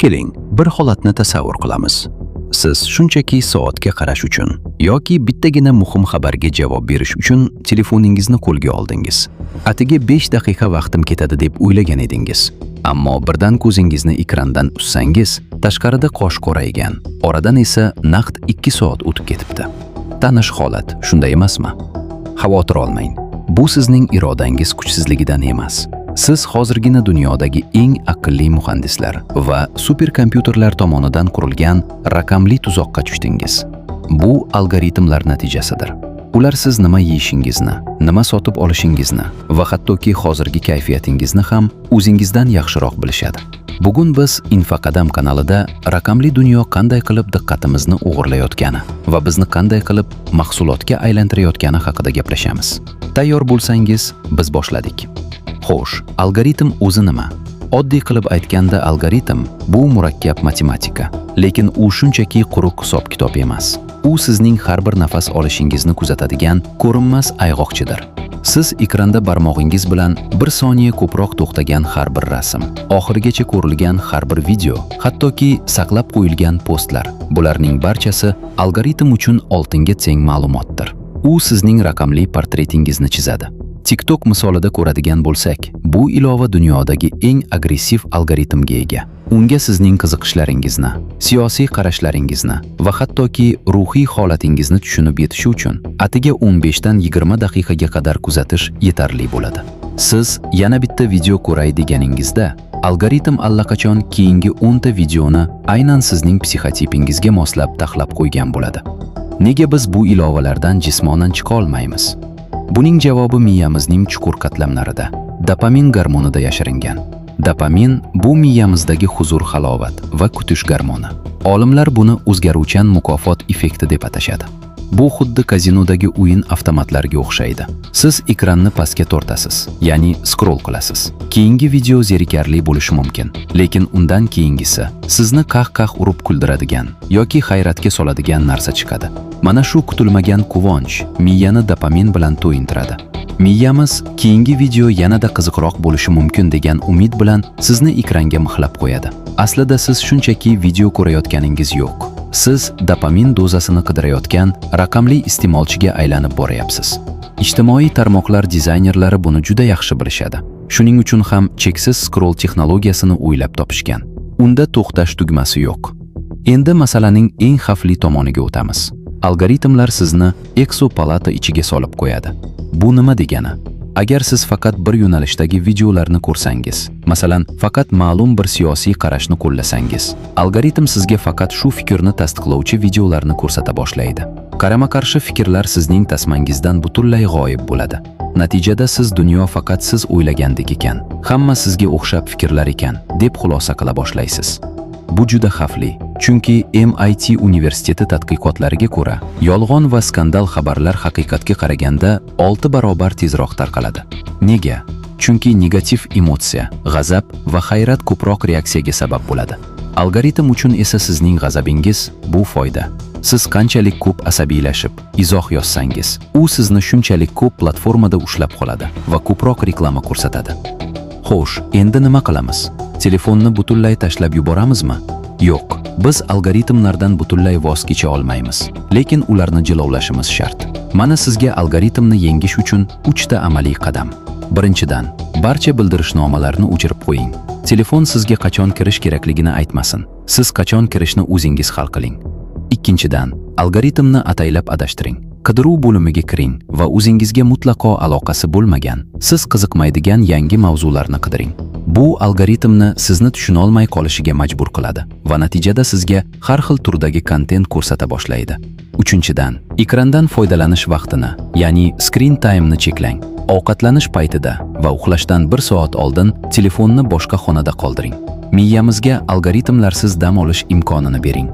Keling, bir holatni tasavvur qilamiz. Siz shunchaki soatga qarash uchun yoki bittagina muhim xabarga javob berish uchun telefoningizni qo'lga oldingiz. Atigi 5 daqiqa vaqtim ketadi deb o'ylagan edingiz. Ammo birdan ko'zingizni ekrandan ussangiz, tashqarida qosh qoraygan, oradan esa naqd 2 soat o'tib ketibdi. Tanish holat, shunday emasmi? Xavotir olmang. Bu sizning irodangiz kuchsizligidan emas. Siz hozirgina dunyodagi eng aqlli muhandislar va superkompyuterlar tomonidan qurilgan raqamli tuzoqqa tushdingiz. Bu algoritmlar natijasidir. Ular siz nima yeyishingizni, nima sotib olishingizni va hattoki hozirgi kayfiyatingizni ham o'zingizdan yaxshiroq bilishadi. Bugun biz Infaqadam kanalida raqamli dunyo qanday qilib diqqatimizni o'g'irlayotgani va bizni qanday qilib mahsulotga aylantirayotgani haqida gaplashamiz. Tayyor bo'lsangiz, biz boshladik. Xo'sh, algoritm o'zi nima? Oddiy qilib aytganda, algoritm bu murakkab matematika, lekin u shunchaki quruq hisob-kitob emas. U sizning har bir nafas olishingizni kuzatadigan ko'rinmas ayg'oqchidir. Siz ekranda barmog'ingiz bilan bir soniya ko'proq to'xtagan har bir rasm, oxirigacha ko'rilgan har bir video, hattoki saqlab qo'yilgan postlar, bularning barchasi algoritm uchun oltinga teng ma'lumotdir. U sizning raqamli portretingizni chizadi. TikTok misolida ko'radigan bo'lsak, bu ilova dunyodagi eng agressiv algoritmga ega. Unga sizning qiziqishlaringizni, siyosiy qarashlaringizni va hattoki ruhiy holatingizni tushunib yetishi uchun atiga 15 dan 20 daqiqaga qadar kuzatish yetarli bo'ladi. Siz yana bitta video ko'ray deganingizda, algoritm allaqachon keyingi 10 ta videoni aynan sizning psixotipingizga moslab taxlab qo'ygan bo'ladi. Nega biz bu ilovalardan jismonan chiqa olmaymiz? Buning javobi miyamizning chuqur qatlamlarida, dopamin gormonida yashiringan. Dopamin bu miyamizdagi huzur, halovat va kutish gormoni. Olimlar buni o'zgaruvchan mukofot effekti deb atashadi. Bu xuddi kazinodagi o'yin avtomatlariga o'xshaydi. Siz ekranni pastga tortasiz, ya'ni scroll qilasiz. Keyingi video zerikarli bo'lishi mumkin, lekin undan keyingisi sizni qah-qah urib kuldiradigan yoki hayratga soladigan narsa chiqadi. Mana shu kutilmagan quvonch miyani dopamin bilan to'yintiradi. Miyamiz keyingi video yanada qiziqroq bo'lishi mumkin degan umid bilan sizni ekranga mixlab qo'yadi. Aslida siz shunchaki video ko'rayotganingiz yo'q. Siz dopamin dozasini qidirayotgan raqamli iste'molchiga aylanib boryapsiz. Ijtimoiy tarmoqlar dizaynerlari buni juda yaxshi bilishadi. Shuning uchun ham cheksiz scroll texnologiyasini o'ylab topishgan. Unda to'xtash tugmasi yo'q. Endi masalaning eng xavfli tomoniga o'tamiz. Algoritmlar sizni eksopalata ichiga solib qo'yadi. Bu nima degani? Agar siz faqat bir yo'nalishdagi videolarni ko'rsangiz, masalan, faqat ma'lum bir siyosiy qarashni qo'llasangiz, algoritm sizga faqat shu fikrni tasdiqlovchi videolarni ko'rsata boshlaydi. Qarama-qarshi fikrlar sizning tasmangizdan butunlay g'oyib bo'ladi. Natijada siz dunyo faqat siz o'ylagandek ekan, hamma sizga o'xshab fikrlar ekan, deb xulosa qila boshlaysiz. Bu juda xavfli, chunki MIT universiteti tadqiqotlariga ko'ra, yolg'on va skandal xabarlar haqiqatga qaraganda 6 barobar tezroq tarqaladi. Nega? Chunki negativ emotsiya, g'azab va hayrat ko'proq reaksiyaga sabab bo'ladi. Algoritm uchun esa sizning g'azabingiz bu foyda. Siz qanchalik ko'p asabiylashib, izoh yozsangiz, u sizni shunchalik ko'p platformada ushlab qoladi va ko'proq reklama ko'rsatadi. Xo'sh, endi nima qilamiz? Telefonni butunlay tashlab yuboramizmi? Yo'q, biz algoritmlardan butunlay voz kecha olmaymiz, lekin ularni jilovlashimiz shart. Mana sizga algoritmni yengish uchun 3 ta amaliy qadam. Birinchidan, barcha bildirishnomalarni o'chirib qo'ying. Telefon sizga qachon kirish kerakligini aytmasin. Siz qachon kirishni o'zingiz hal qiling. Ikkinchidan, algoritmni ataylab adashtiring. Qidiruv bo'limiga kiring va o'zingizga mutlaqo aloqasi bo'lmagan, siz qiziqmaydigan yangi mavzularni qidiring. Bu algoritmni sizni tushuna olmay qolishiga majbur qiladi va natijada sizga har xil turdagi kontent ko'rsata boshlaydi. Uchinchidan, ekrandan foydalanish vaqtini, ya'ni screen time'ni cheklang. Ovqatlanish paytida va uxlashdan 1 soat oldin telefonni boshqa xonada qoldiring. Miyamizga algoritmlarsiz dam olish imkonini bering.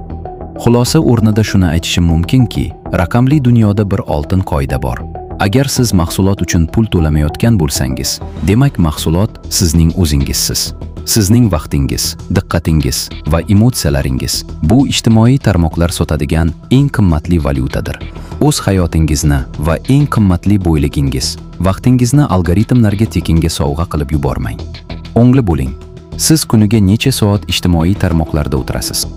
Xulosa o'rnida shuni aytishim mumkinki, raqamli dunyoda bir oltin qoida bor. Agar siz mahsulot uchun pul to'lamayotgan bo'lsangiz, demak mahsulot sizning o'zingizsiz. Sizning vaqtingiz, diqqatingiz va emotsiyalaringiz bu ijtimoiy tarmoqlar sotadigan eng qimmatli valyutadir. O'z hayotingizni va eng qimmatli boyligingiz, vaqtingizni algoritmlarga tekinga sovg'a qilib yubormang. O'ngli bo'ling. Siz kuniga necha soat ijtimoiy tarmoqlarda o'tirasiz?